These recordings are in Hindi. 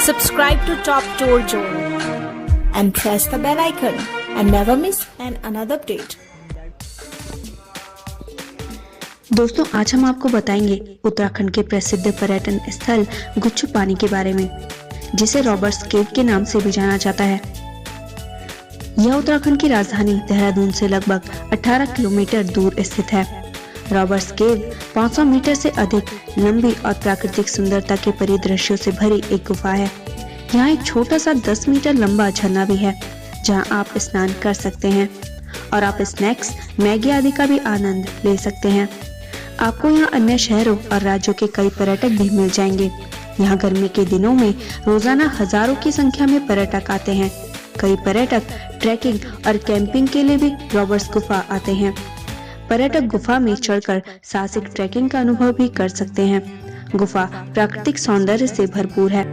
Subscribe to Top Tour Zone and press the bell icon and never miss another update. दोस्तों, आज हम आपको बताएंगे उत्तराखंड के प्रसिद्ध पर्यटन स्थल गुच्छु पानी के बारे में, जिसे रॉबर्ट्स केव के नाम से भी जाना जाता है। यह उत्तराखंड की राजधानी देहरादून से लगभग 18 किलोमीटर दूर स्थित है। रॉबर्ट्स केव 500 मीटर से अधिक लंबी और प्राकृतिक सुंदरता के परिदृश्यों से भरी एक गुफा है। यहाँ एक छोटा सा 10 मीटर लंबा झरना भी है, जहाँ आप स्नान कर सकते हैं और आप स्नैक्स, मैगी आदि का भी आनंद ले सकते हैं। आपको यहाँ अन्य शहरों और राज्यों के कई पर्यटक भी मिल जाएंगे। यहाँ गर्मी के दिनों में रोजाना हजारों की संख्या में पर्यटक आते हैं। कई पर्यटक ट्रैकिंग और कैंपिंग के लिए भी रॉबर्ट्स गुफा आते हैं। पर्यटक गुफा में चढ़कर साहसिक ट्रैकिंग का अनुभव भी कर सकते हैं। गुफा प्राकृतिक सौंदर्य से भरपूर है।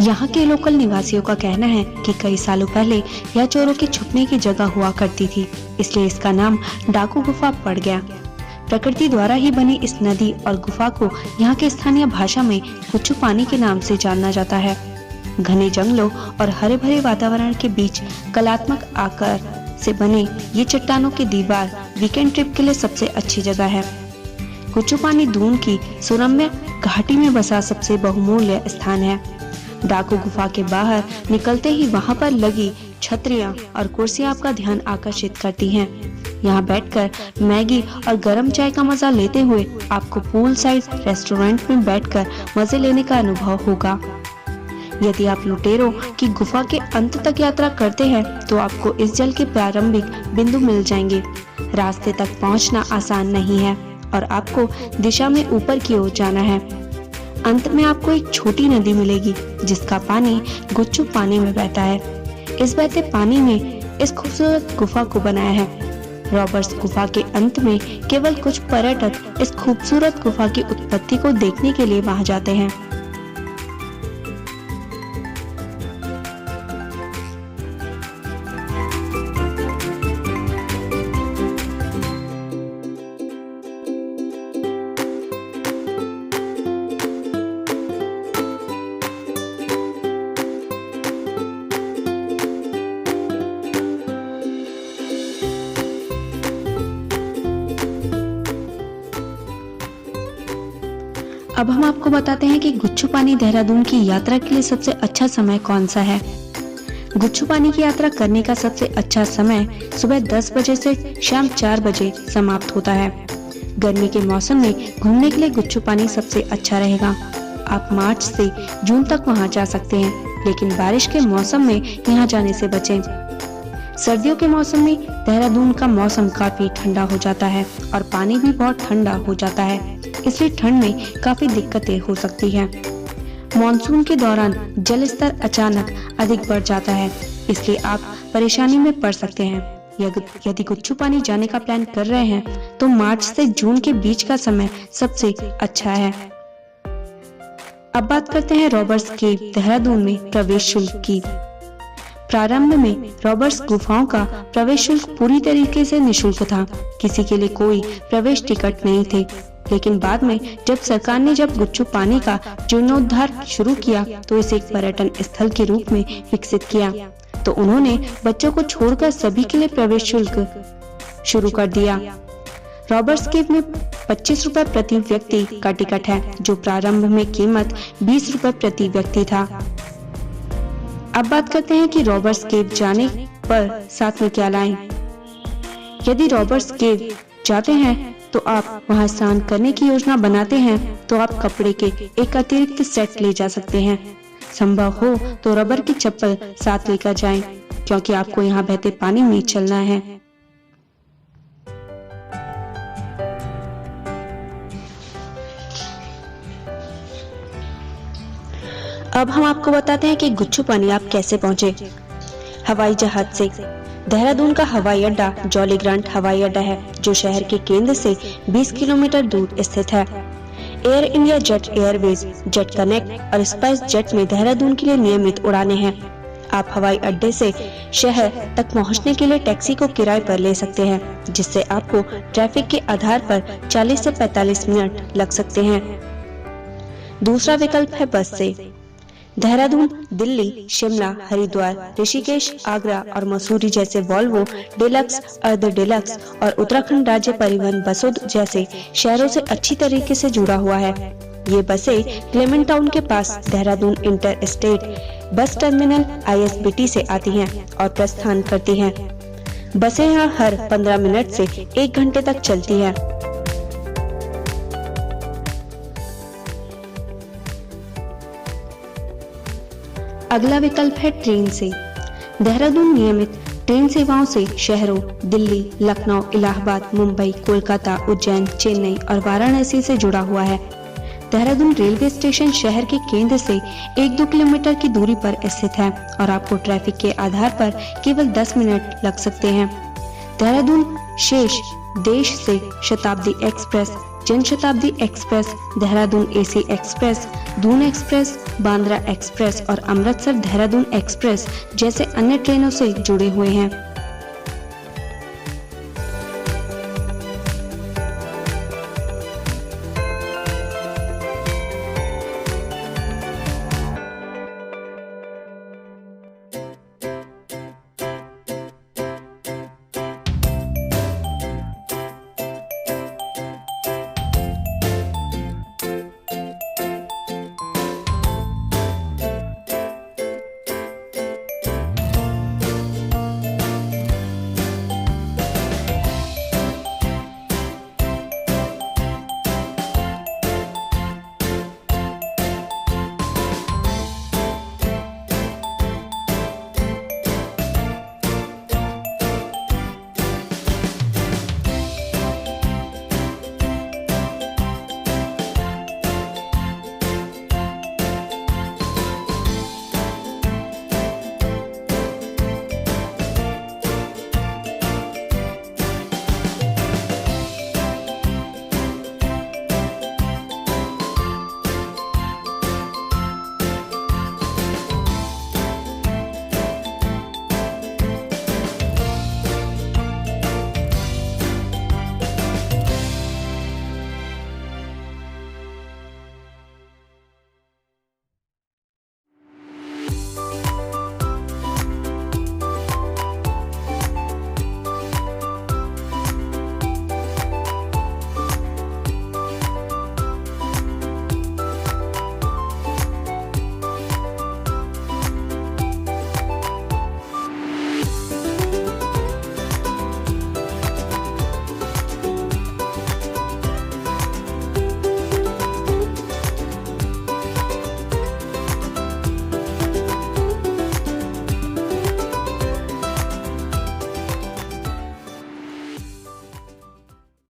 यहाँ के लोकल निवासियों का कहना है कि कई सालों पहले यह चोरों के छुपने की जगह हुआ करती थी, इसलिए इसका नाम डाकू गुफा पड़ गया। प्रकृति द्वारा ही बनी इस नदी और गुफा को यहाँ के स्थानीय भाषा में गुच्छु पानी के नाम से जाना जाता है। घने जंगलों और हरे भरे वातावरण के बीच कलात्मक आकार से बने ये चट्टानों की दीवार वीकेंड ट्रिप के लिए सबसे अच्छी जगह है। गुच्छु पानी दून की सुरम्य घाटी में बसा सबसे बहुमूल्य स्थान है। डाकू गुफा के बाहर निकलते ही वहां पर लगी छतरियां और कुर्सियां आपका ध्यान आकर्षित करती हैं। यहां बैठकर मैगी और गर्म चाय का मजा लेते हुए आपको पूल साइड रेस्टोरेंट में बैठकर मजे लेने का अनुभव होगा। यदि आप लुटेरों की गुफा के अंत तक यात्रा करते हैं तो आपको इस जल के प्रारंभिक बिंदु मिल जाएंगे। रास्ते तक पहुंचना आसान नहीं है और आपको दिशा में ऊपर की ओर जाना है। अंत में आपको एक छोटी नदी मिलेगी जिसका पानी गुच्छु पानी में बहता है। इस बहते पानी में इस खूबसूरत गुफा को बनाया है। रॉबर्ट्स गुफा के अंत में केवल कुछ पर्यटक इस खूबसूरत गुफा की उत्पत्ति को देखने के लिए वहां जाते हैं। अब हम आपको बताते हैं कि गुच्छु पानी देहरादून की यात्रा के लिए सबसे अच्छा समय कौन सा है। गुच्छु पानी की यात्रा करने का सबसे अच्छा समय सुबह 10 बजे से शाम 4 बजे समाप्त होता है। गर्मी के मौसम में घूमने के लिए गुच्छु पानी सबसे अच्छा रहेगा। आप मार्च से जून तक वहां जा सकते हैं, लेकिन बारिश के मौसम में यहाँ जाने से बचें। सर्दियों के मौसम में देहरादून का मौसम काफी ठंडा हो जाता है और पानी भी बहुत ठंडा हो जाता है, इसलिए ठंड में काफी दिक्कतें हो सकती हैं। मॉनसून के दौरान जल स्तर अचानक अधिक बढ़ जाता है, इसलिए आप परेशानी में पड़ सकते हैं। यदि गुच्छु पानी जाने का प्लान कर रहे हैं तो मार्च से जून के बीच का समय सबसे अच्छा है। अब बात करते हैं रॉबर्ट्स केव देहरादून में प्रवेश शुल्क की। प्रारंभ में रॉबर्ट्स गुफाओं का प्रवेश शुल्क पूरी तरीके से निःशुल्क था। किसी के लिए कोई प्रवेश टिकट नहीं थे, लेकिन बाद में जब सरकार ने गुच्छु पानी का जीर्णोद्धार शुरू किया तो इसे एक पर्यटन स्थल के रूप में विकसित किया, तो उन्होंने बच्चों को छोड़कर सभी के लिए प्रवेश शुल्क शुरू कर दिया। रॉबर्ट्स केव में 25 रुपए प्रति व्यक्ति का टिकट है, जो प्रारंभ में कीमत 20 रुपए प्रति व्यक्ति था। अब बात करते हैं कि रॉबर्ट्स केव जाने पर साथ में क्या लाएं। यदि रॉबर्ट्स केव जाते हैं तो आप वहां स्नान करने की योजना बनाते हैं तो आप कपड़े के एक अतिरिक्त सेट ले जा सकते हैं। संभव हो तो रबर की चप्पल साथ लेकर जाएं, क्योंकि आपको यहाँ बहते पानी में चलना है। अब हम आपको बताते हैं कि गुच्छु पानी आप कैसे पहुंचे। हवाई जहाज से। देहरादून का हवाई अड्डा जॉली ग्रांट हवाई अड्डा है, जो शहर के केंद्र से 20 किलोमीटर दूर स्थित है। Air India jet Airways, jet connect और स्पाइस जेट में देहरादून के लिए नियमित उड़ानें हैं। आप हवाई अड्डे से शहर तक पहुंचने के लिए टैक्सी को किराए पर ले सकते हैं, जिससे आपको ट्रैफिक के आधार पर 40 से 45 मिनट लग सकते हैं। दूसरा विकल्प है बस से। देहरादून, दिल्ली, शिमला, हरिद्वार, ऋषिकेश, आगरा और मसूरी जैसे वॉल्वो, डिलक्स, अर्ध डिलक्स और उत्तराखंड राज्य परिवहन बसों जैसे शहरों से अच्छी तरीके से जुड़ा हुआ है। ये बसें क्लेमेंट टाउन के पास Dehradun inter state bus terminal ISBT से आती हैं और प्रस्थान करती हैं। बसें यहाँ हर 15 मिनट से 1 घंटे तक चलती हैं। अगला विकल्प है ट्रेन से। देहरादून नियमित ट्रेन सेवाओं से शहरों दिल्ली, लखनऊ, इलाहाबाद, मुंबई, कोलकाता, उज्जैन, चेन्नई और वाराणसी से जुड़ा हुआ है। देहरादून रेलवे स्टेशन शहर के केंद्र से 1-2 किलोमीटर की दूरी पर स्थित है और आपको ट्रैफिक के आधार पर केवल 10 मिनट लग सकते हैं। देहरादून शेष देश से शताब्दी express, Jan Shatabdi express, Dehradun AC express, Doon express, Bandra express और अमृतसर देहरादून एक्सप्रेस जैसे अन्य ट्रेनों से जुड़े हुए हैं।